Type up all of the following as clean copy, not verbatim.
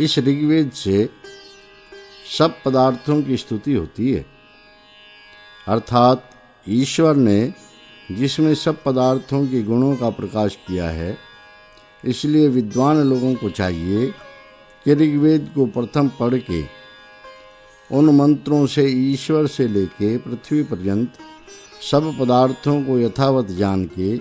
इस ऋग्वेद से सब पदार्थों की स्तुति होती है, अर्थात ईश्वर ने जिसमें सब पदार्थों के गुणों का प्रकाश किया है। इसलिए विद्वान लोगों को चाहिए कि ऋग्वेद को प्रथम पढ़ के उन मंत्रों से ईश्वर से लेके पृथ्वी पर्यंत सब पदार्थों को यथावत जान के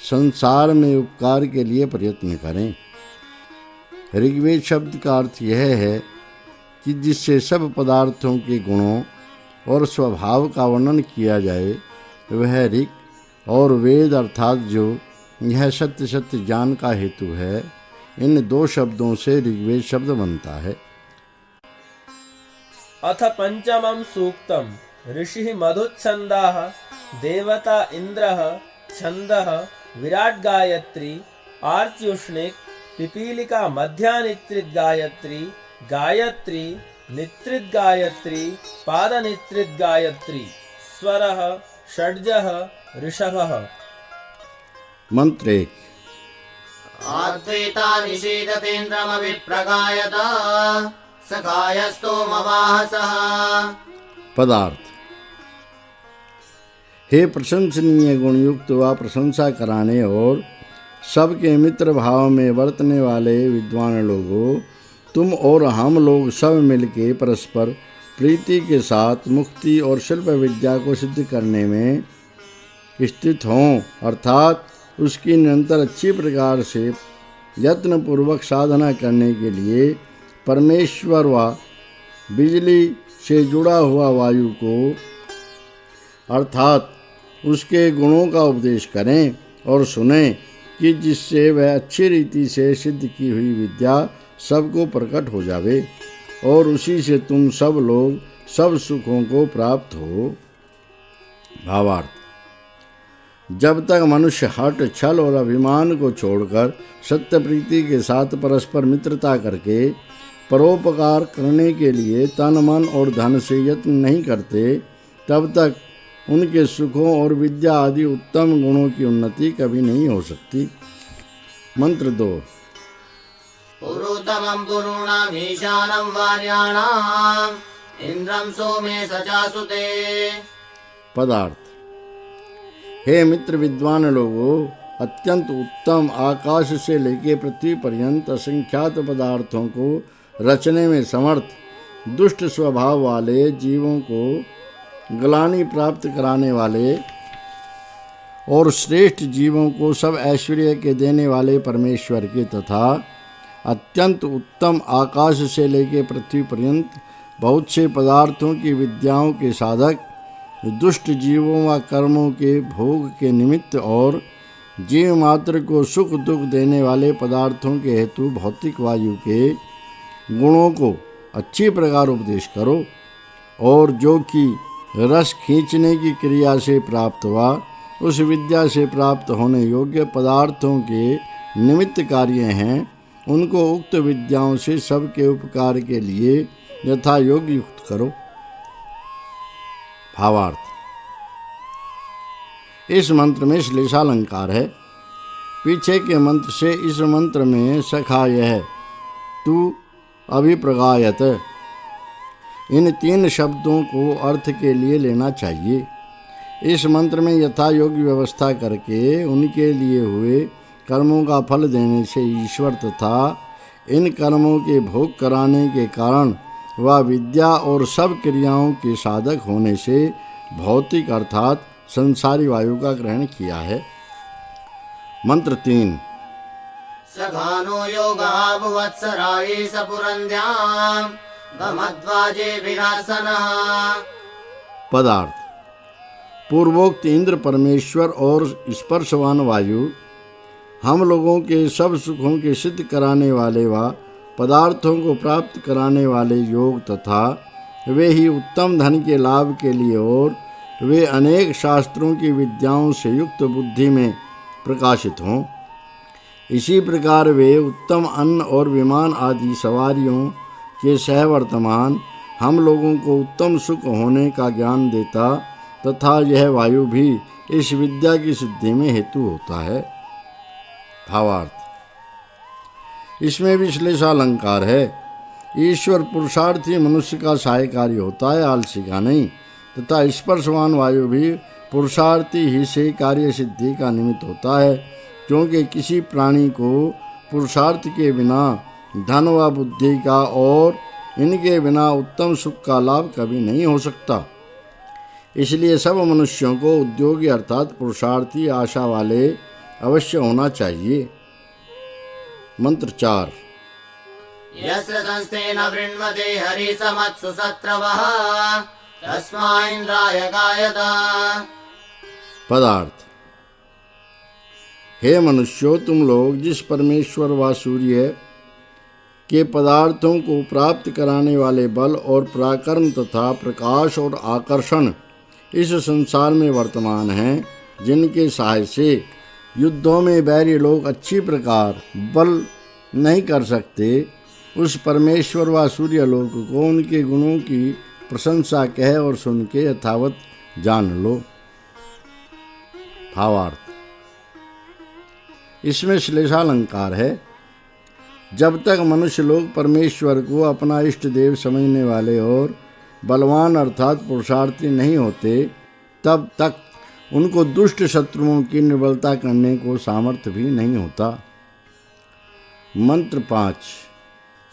संसार में उपकार के लिए प्रयत्न करें। ऋग्वेद शब्द का अर्थ यह है कि जिससे सब पदार्थों के गुणों और स्वभाव का वर्णन किया जाए वह ऋग, और वेद अर्थात जो यह सत्य सत्य ज्ञान का हेतु है, इन दो शब्दों से ऋग्वेद शब्द बनता है। अथ पंचमं सूक्तम् ऋषिः मधुच्छन्दाः देवता इन्द्रः छन्दः विराट गायत्री आर्च्युष्णिक पिपीलिका मध्यानित्रित गायत्री गायत्री नित्रित गायत्री पादनित्रित गायत्री स्वरः षड्जः ऋषभः। मंत्र 1। आद्वैता निषीदतेन्द्रमविप्रगायत सखायस्तो मवाहसः। पदार्थ। हे प्रशंसनीय गुणयुक्त व प्रशंसा कराने और सबके मित्र भाव में वर्तने वाले विद्वान लोगों, तुम और हम लोग सब मिलके परस्पर प्रीति के साथ मुक्ति और शिल्प विद्या को सिद्ध करने में स्थित हों, अर्थात उसकी निरंतर अच्छी प्रकार से यत्नपूर्वक साधना करने के लिए परमेश्वर व बिजली से जुड़ा हुआ वायु को अर्थात उसके गुणों का उपदेश करें और सुनें कि जिससे वह अच्छी रीति से सिद्ध की हुई विद्या सबको प्रकट हो जावे और उसी से तुम सब लोग सब सुखों को प्राप्त हो। भावार्थ। जब तक मनुष्य हठ, छल और अभिमान को छोड़कर सत्य प्रीति के साथ परस्पर मित्रता करके परोपकार करने के लिए तन मन और धन से यत्न नहीं करते, तब तक उनके सुखों और विद्या आदि उत्तम गुणों की उन्नति कभी नहीं हो सकती। मंत्र 2। पुरुतमं पुरूणाम् ईशानं वार्याणाम् इंद्रं सोमे सचासुते। पदार्थ। हे मित्र विद्वान लोगों, अत्यंत उत्तम आकाश से लेके पृथ्वी पर्यंत असंख्यात पदार्थों को रचने में समर्थ दुष्ट स्वभाव वाले जीवों को ग्लानि प्राप्त कराने वाले और श्रेष्ठ जीवों को सब ऐश्वर्य के देने वाले परमेश्वर के तथा अत्यंत उत्तम आकाश से लेके पृथ्वी पर्यंत बहुत से पदार्थों की विद्याओं के साधक दुष्ट जीवों व कर्मों के भोग के निमित्त और जीव मात्र को सुख दुख देने वाले पदार्थों के हेतु भौतिक वायु के गुणों को अच्छी प्रकार उपदेश करो, और जो कि रस खींचने की क्रिया से प्राप्त हुआ उस विद्या से प्राप्त होने योग्य पदार्थों के निमित्त कार्य हैं, उनको उक्त विद्याओं से सबके उपकार के लिए यथा योग्य युक्त करो। भावार्थ। इस मंत्र में श्लेषालंकार है। पीछे के मंत्र से इस मंत्र में सखाय है, तू अभिप्रगायत, इन 3 शब्दों को अर्थ के लिए लेना चाहिए। इस मंत्र में यथा योग्य व्यवस्था करके उनके लिए हुए कर्मों का फल देने से ईश्वर तथा इन कर्मों के भोग कराने के कारण वह विद्या और सब क्रियाओं के साधक होने से भौतिक अर्थात संसारी वायु का ग्रहण किया है। मंत्र 3। सघानो योगाभुवत्सरायि सपुरन्ध्याम् गमध्वाजे विरासनः। पदार्थ। पूर्वोक्त इंद्र परमेश्वर और स्पर्शवान वायु हम लोगों के सब सुखों के सिद्ध कराने वाले व पदार्थों को प्राप्त कराने वाले योग तथा वे ही उत्तम धन के लाभ के लिए और वे अनेक शास्त्रों की विद्याओं से युक्त बुद्धि में प्रकाशित हों। इसी प्रकार वे उत्तम अन्न और विमान आदि सवारियों के सहवर्तमान हम लोगों को उत्तम सुख होने का ज्ञान देता तथा यह वायु भी इस विद्या की सिद्धि में हेतु होता है। भावार्थ। इसमें भी श्लेषालंकार है। ईश्वर पुरुषार्थी मनुष्य का सहायकारी होता है, आलसी का नहीं। तथा स्पर्शवान वायु भी पुरुषार्थी ही से कार्य सिद्धि का निमित्त होता है, क्योंकि किसी प्राणी को पुरुषार्थ के बिना धन व बुद्धि का और इनके बिना उत्तम सुख का लाभ कभी नहीं हो सकता। इसलिए सब मनुष्यों को उद्योगी अर्थात पुरुषार्थी आशा वाले अवश्य होना चाहिए। मंत्र 4। यस्य संस्थेन वृण्मते हरिसमत्सु शत्रवः तस्मा इन्द्राय गायत। पदार्थ। हे मनुष्यों, तुम लोग जिस परमेश्वर व सूर्य के पदार्थों को प्राप्त कराने वाले बल और पराक्रम तथा प्रकाश और आकर्षण इस संसार में वर्तमान हैं, जिनके सहाय से युद्धों में बैरी लोग अच्छी प्रकार बल नहीं कर सकते, उस परमेश्वर व सूर्यलोक को उनके गुणों की प्रशंसा कह और सुन के यथावत जान लो। भावार्थ। इसमें श्लेषालंकार है। जब तक मनुष्य लोग परमेश्वर को अपना इष्ट देव समझने वाले और बलवान अर्थात पुरुषार्थी नहीं होते, तब तक उनको दुष्ट शत्रुओं की निर्बलता करने को सामर्थ्य भी नहीं होता। मंत्र 5।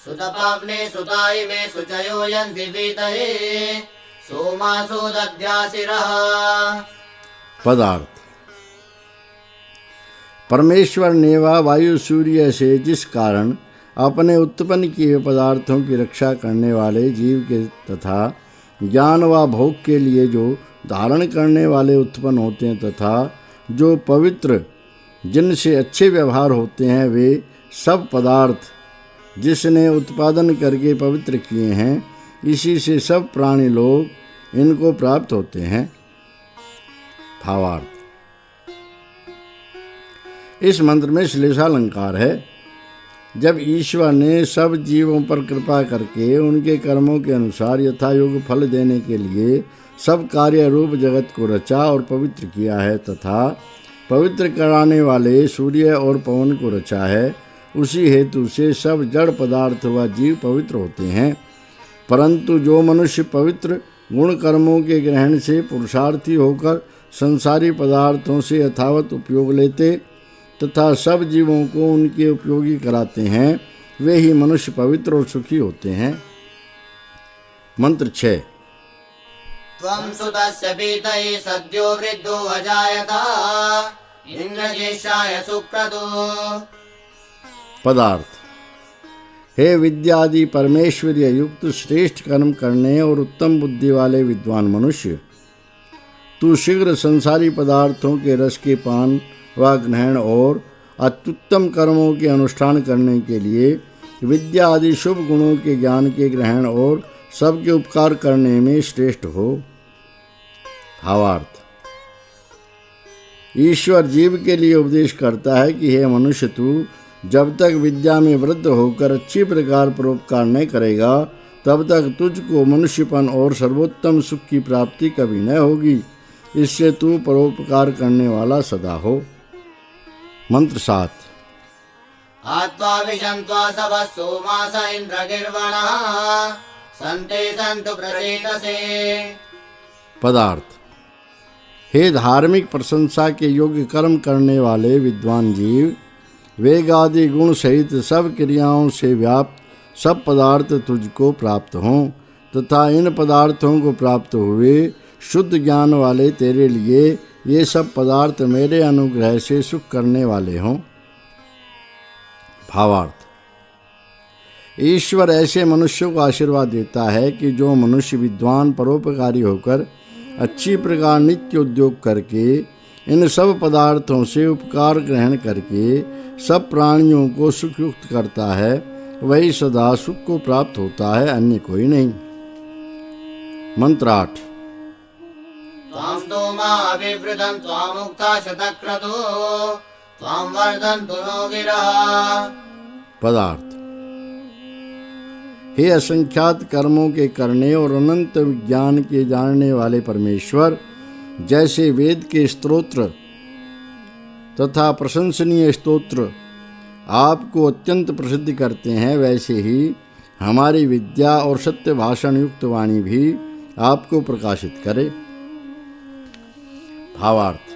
सुतपावने सुताय मे सुचयो यन्ति वीतये सोमासो दद्यासिरः। पदार्थ। परमेश्वर ने व वायु सूर्य से जिस कारण अपने उत्पन्न किए पदार्थों की रक्षा करने वाले जीव के तथा ज्ञान व भोग के लिए जो धारण करने वाले उत्पन्न होते हैं तथा जो पवित्र जिनसे अच्छे व्यवहार होते हैं, वे सब पदार्थ जिसने उत्पादन करके पवित्र किए हैं, इसी से सब प्राणी लोग इनको प्राप्त होते हैं। भावार्थ। इस मंत्र में श्लेषालंकार है। जब ईश्वर ने सब जीवों पर कृपा करके उनके कर्मों के अनुसार यथायोग्य फल देने के लिए सब कार्य रूप जगत को रचा और पवित्र किया है तथा पवित्र कराने वाले सूर्य और पवन को रचा है, उसी हेतु से सब जड़ पदार्थ व जीव पवित्र होते हैं। परंतु जो मनुष्य पवित्र गुण कर्मों के ग्रहण से पुरुषार्थी होकर संसारी पदार्थों से यथावत उपयोग लेते तथा सब जीवों को उनके उपयोगी कराते हैं, वे ही मनुष्य पवित्र और सुखी होते हैं। मंत्र 6। त्वं सुतस्य पीतये सद्यो वृद्धो अजायत इन्द्रज्येष्ठाय सुक्रतो। पदार्थ। हे विद्यादि परमेश्वरीय युक्त श्रेष्ठ कर्म करने और उत्तम बुद्धि वाले विद्वान मनुष्य, तू शीघ्र संसारी पदार्थों के रस के पान व ग्रहण और अत्युत्तम कर्मों के अनुष्ठान करने के लिए विद्या आदि शुभ गुणों के ज्ञान के ग्रहण और सबके उपकार करने में श्रेष्ठ हो। भावार्थ। ईश्वर जीव के लिए उपदेश करता है कि हे मनुष्य, तू जब तक विद्या में वृद्ध होकर अच्छी प्रकार परोपकार नहीं करेगा, तब तक तुझको मनुष्यपन और सर्वोत्तम सुख की प्राप्ति कभी न होगी। इससे तू परोपकार करने वाला सदा हो। मंत्र 7। आत्वा विशन्त्वा सबः सोमास इन्द्रगिर्वणः सन्ते सन्तु प्रचेतसे। पदार्थ। हे धार्मिक प्रशंसा के योग्य कर्म करने वाले विद्वान जीव, वेग आदि गुण सहित सब क्रियाओं से व्याप्त सब पदार्थ तुझको प्राप्त हों तथा इन पदार्थों को प्राप्त हुए शुद्ध ज्ञान वाले तेरे लिए ये सब पदार्थ मेरे अनुग्रह से सुख करने वाले हों। भावार्थ। ईश्वर ऐसे मनुष्यों को आशीर्वाद देता है कि जो मनुष्य विद्वान परोपकारी होकर अच्छी प्रकार नित्य उद्योग करके इन सब पदार्थों से उपकार ग्रहण करके सब प्राणियों को सुखयुक्त करता है, वही सदा सुख को प्राप्त होता है, अन्य कोई नहीं। मंत्र 8। त्वां स्तोमा अभिवृतं त्वां मुक्ता शतक्रतो त्वां वर्धन्तु नो गिरः। पदार्थ। हे असंख्यात कर्मों के करने और अनंत विज्ञान के जानने वाले परमेश्वर, जैसे वेद के स्तोत्र तथा प्रशंसनीय स्तोत्र आपको अत्यंत प्रसिद्ध करते हैं, वैसे ही हमारी विद्या और सत्य भाषण युक्त वाणी भी आपको प्रकाशित करे। भावार्थ: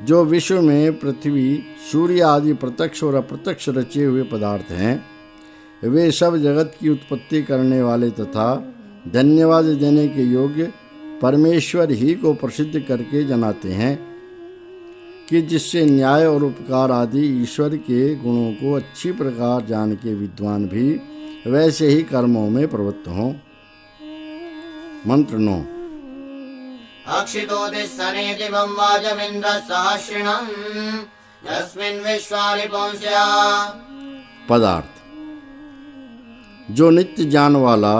जो विश्व में पृथ्वी, सूर्य आदि प्रत्यक्ष और अप्रत्यक्ष रचे हुए पदार्थ हैं, वे सब जगत की उत्पत्ति करने वाले तथा धन्यवाद देने के योग्य परमेश्वर ही को प्रसिद्ध करके जनाते हैं कि जिससे न्याय और उपकार आदि ईश्वर के गुणों को अच्छी प्रकार जान के विद्वान भी वैसे ही कर्मों में प्रवृत्त हों। मंत्र 9। अक्षितोतिस्सने दिवं वाजमिन्द्रः सहस्रिणम् यस्मिन् विश्वानि पुंस्या। पदार्थ: जो नित्य जान वाला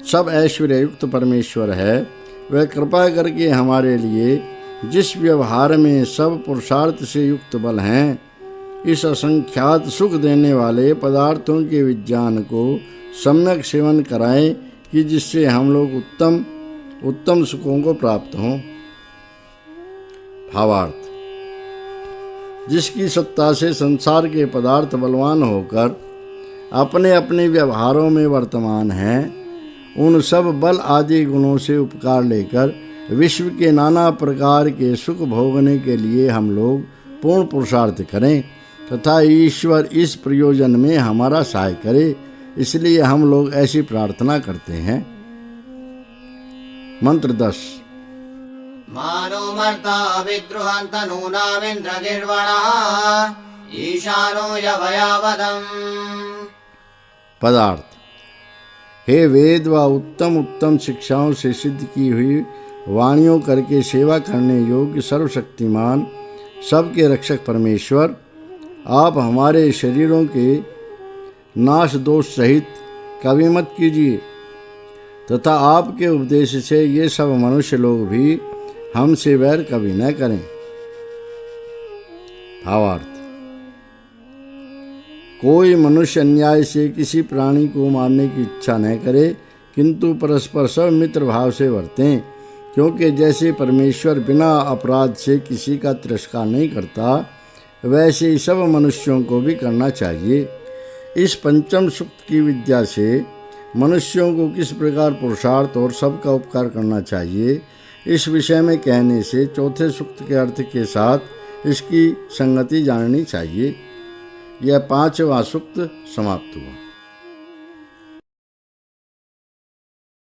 सब ऐश्वर्य युक्त परमेश्वर है, वह कृपा करके हमारे लिए जिस व्यवहार में सब पुरुषार्थ से युक्त बल हैं, इस असंख्यात सुख देने वाले पदार्थों के विज्ञान को सम्यक सेवन कराएं कि जिससे हम लोग उत्तम सुखों को प्राप्त हों। भावार्थ: जिसकी सत्ता से संसार के पदार्थ बलवान होकर अपने अपने व्यवहारों में वर्तमान हैं, उन सब बल आदि गुणों से उपकार लेकर विश्व के नाना प्रकार के सुख भोगने के लिए हम लोग पूर्ण पुरुषार्थ करें तथा ईश्वर इस प्रयोजन में हमारा सहाय करे, इसलिए हम लोग ऐसी प्रार्थना करते हैं। मंत्र 10। मानो मर्ता विद्रुहन्त नूनामिन्द्रगिर्वणः ईशानो यवयावदम्। पदार्थ: हे वेद व उत्तम शिक्षाओं से सिद्ध की हुई वाणियों करके सेवा करने योग्य सर्वशक्तिमान सबके रक्षक परमेश्वर, आप हमारे शरीरों के नाश दोष सहित कभी मत कीजिए तथा आपके उपदेश से ये सब मनुष्य लोग भी हमसे वैर कभी न करें। भावार्थ: कोई मनुष्य अन्याय से किसी प्राणी को मारने की इच्छा न करे, किंतु परस्पर सब मित्र भाव से वर्तें, क्योंकि जैसे परमेश्वर बिना अपराध से किसी का तिरस्कार नहीं करता, वैसे ही सब मनुष्यों को भी करना चाहिए। इस पंचम सूक्त की विद्या से मनुष्यों को किस प्रकार पुरुषार्थ और सबका उपकार करना चाहिए, इस विषय में कहने से चौथे सूक्त के अर्थ के साथ इसकी संगति जाननी चाहिए। यह 5वां सूक्त समाप्त हुआ।